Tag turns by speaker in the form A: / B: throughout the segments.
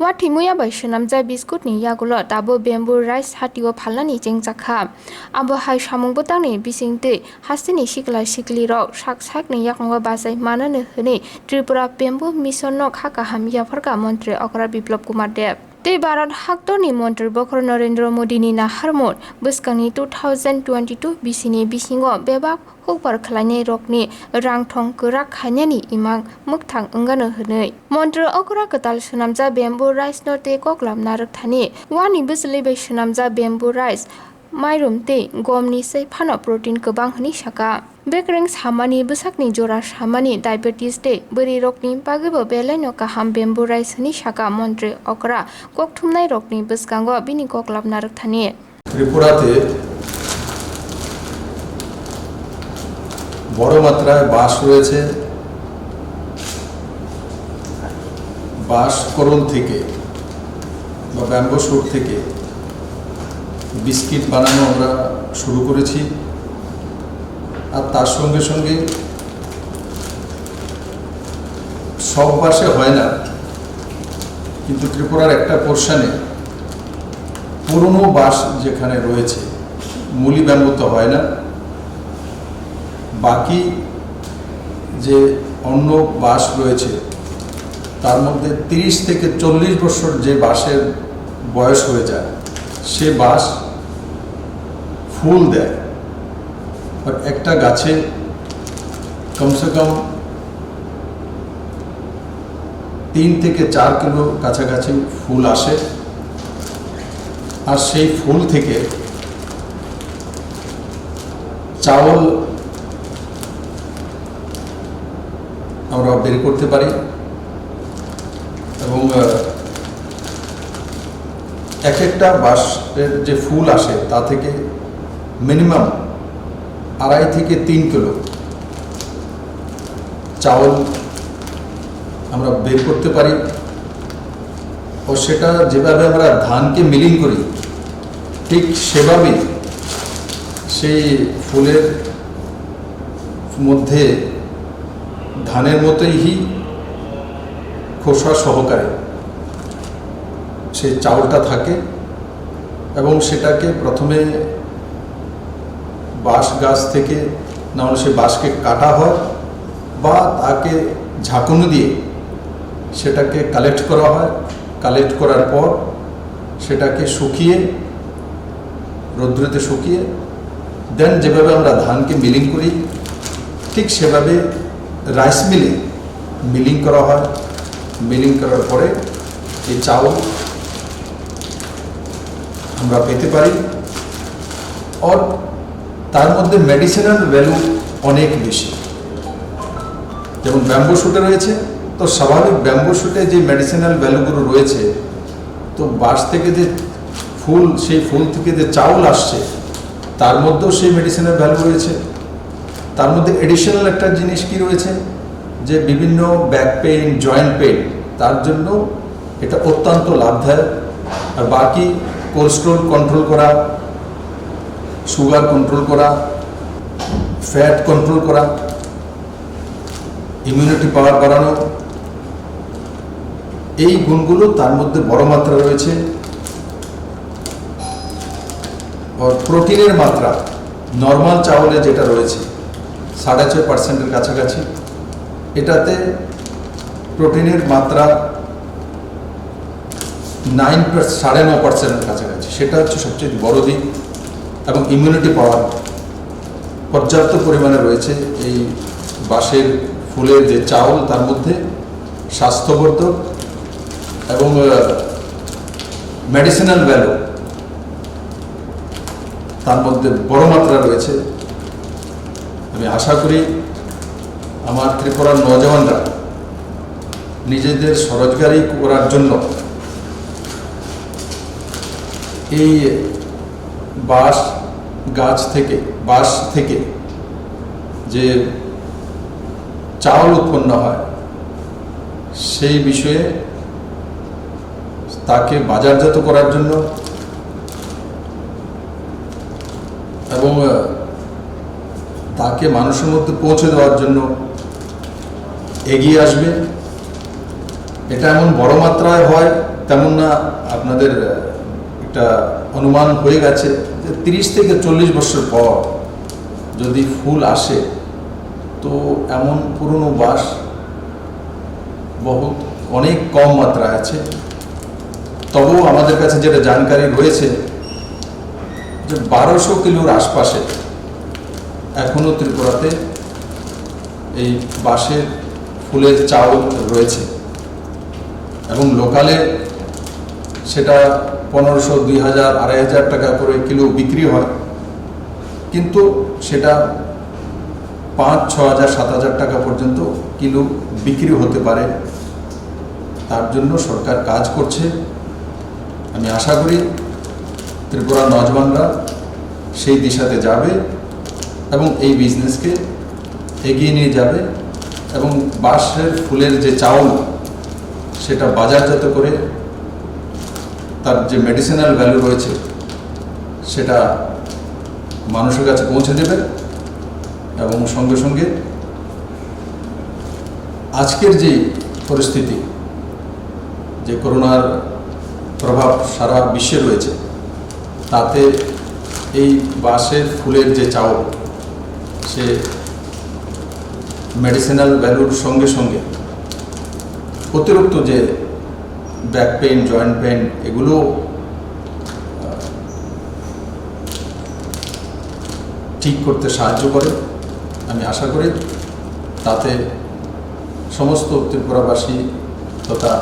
A: Watimuya by Shanamza biscuit ni yagulo dabo bamboo rice hatio palani jengzaka. Abo hai shamung botani bisingte hastini shikla shikli rock shak sak ni yakwa basai mana hene Tripura bamboo mission no haka hamia farka montre okra biplop kumar dev. Te Barat Haktoni Montre Bokor Narendra Modi ni na harmon buskani 2022 bisini bisingo bebak hukbar khlane rokni rangthong kurak khanyani imang mukthang ungano hnei Montre okra katal sunamja bamboo rice no te koklam narak thani wani bisli be sunamja bamboo rice mairum te gomni sei phano protein kobang hni shaka Bekreng samani busakni jora samani diabetes te beri rokni pagebo beleno kaham bamboo rice ni shaka Montre okra kokthumnai rokni buskango bini koklap narak thani
B: ত্রিপুরাতে বড় মাত্রায় বাঁশ রয়েছে বাঁশকরল থেকে বা bamboo shoot থেকে biscuit বানানো আমরা শুরু করেছি আর তার সঙ্গে সঙ্গে সব বাঁশে হয় না কিন্তু ত্রিপুরার একটা পোর্শনে পুরনো বাঁশ যেখানে রয়েছে মুলি ব্যাম্বোতে হয় না বাকি যে অন্য বাঁশ রয়েছে তার মধ্যে 30 থেকে 40 বছর যে বাঁশের বয়স হয়ে যায় সে বাঁশ ফুল দেয় আর একটা গাছে কমসে কম 3 থেকে 4 কিলো কাছাকাছি ফুল আসে আর সেই ফুল থেকে চাউল আমরা বের করতে পারি এবং এক একটা বাঁশের যে ফুল আসে তা থেকে মিনিমাম 2.5 থেকে 3 কিলো চাউল আমরা বের করতে পারি ও সেটা যেভাবে আমরা ধানকে মিলিং করি ঠিক সেভাবেই সেই ফুলের মধ্যে ধানের মতোই খোসা সহকারে সেই চাউলটা থাকে এবং সেটাকে প্রথমে বাঁশ গাছ থেকে না হলে সেই বাঁশকে কাটা হয় বা তাকে ঝাঁকুনি দিয়ে সেটাকে কালেক্ট করা হয় কালেক্ট করার পর সেটাকে শুকিয়ে রৌদ্রতে শুকিয়ে দেন যেভাবে আমরা ধানকে মিলিং করি ঠিক সেভাবে রাইস মিলে মিলিং করা হয় মিলিং করার পরে এই চাউল আমরা পেতে পারি আর তার মধ্যে মেডিসিনাল ভ্যালু অনেক বেশি যেমন ব্যাম্বো শুটে রয়েছে তো স্বাভাবিক ব্যাম্বো শুটে যে মেডিসিনাল ভ্যালুগুলো রয়েছে তো বাঁশ থেকে যে ফুল সেই ফুল থেকে যে চাউল আসছে তার মধ্যেও সেই মেডিসিনাল ভ্যালু রয়েছে তার মধ্যে এডিশনাল একটা জিনিস কি রয়েছে যে বিভিন্ন ব্যাক পেইন জয়েন্ট পেইন তার জন্য এটা অত্যন্ত লাভদায়ক আর বাকি কোলেস্টেরল কন্ট্রোল করা সুগার কন্ট্রোল করা ফ্যাট কন্ট্রোল করা ইমিউনিটি পাওয়ার বাড়ানো এই গুণগুলো তার মধ্যে বড় মাত্রা রয়েছে আর প্রোটিনের মাত্রা নর্মাল চাউলে যেটা রয়েছে 6.5% কাছাকাছি এটাতে প্রোটিনের মাত্রা 9.5% কাছাকাছি সেটা হচ্ছে সবচেয়ে বড় দিক এবং ইমিউনিটি পাওয়ার পর্যাপ্ত পরিমাণে রয়েছে এই বাঁশের ফুলের যে চাউল তার মধ্যে স্বাস্থ্যবর্ধক এবং মেডিসিনাল ভ্যালু তার মধ্যে বড় মাত্রা রয়েছে আমি আশা করি আমার ত্রিপুরার নওজওয়ানরা নিজেদের স্বরোজগারি করার জন্য এই বাঁশ গাছ থেকে বাঁশ থেকে যে চাউল উৎপন্ন হয় সেই বিষয়ে তাকে বাজারজাত করার জন্য এবং তাকে মানুষের মধ্যে পৌঁছে দেওয়ার জন্য এগিয়ে আসবে। এটা এমন বড় মাত্রায় হয় তেমন না, আপনাদের একটা অনুমান হয়ে গেছে যে 30 থেকে 40 বছর পর যদি ফুল আসে তো এমন পুরনো বাঁশ বহুত অনেক কম মাত্রায় আছে। তবুও আমাদের কাছে যেটা জানকারি রয়েছে যে 1200 কিলোর আশপাশে এখনও ত্রিপুরাতে এই বাঁশের ফুলের চাউল রয়েছে এবং লোকালে সেটা 1500, 2000, 2500 টাকা করে কিলো বিক্রি হয়, কিন্তু সেটা 5, 6000, 7000 টাকা পর্যন্ত কিলো বিক্রি হতে পারে। তার জন্য সরকার কাজ করছে। আমি আশা করি ত্রিপুরা নজওয়ানরা সেই দিশাতে যাবে এবং এই বিজনেসকে এগিয়ে নিয়ে যাবে এবং বাঁশের ফুলের যে চাউল সেটা বাজারজাত করে তার যে মেডিসিনাল ভ্যালু রয়েছে সেটা মানুষের কাছে পৌঁছে দেবে এবং সঙ্গে সঙ্গে আজকের যে পরিস্থিতি, যে করোনার প্রভাব সারা বিশ্বে রয়েছে, তাতে এই বাঁশের ফুলের যে চাউল সে মেডিসিনাল ভ্যালুর সঙ্গে সঙ্গে অতিরিক্ত যে ব্যাক পেইন, জয়েন্ট পেইন, এগুলো ঠিক করতে সাহায্য করে। আমি আশা করি তাতে সমস্ত ত্রিপুরাবাসী তথা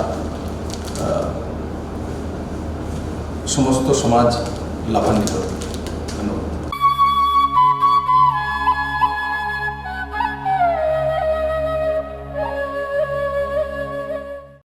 B: সমস্ত সমাজ লাভান্বিত।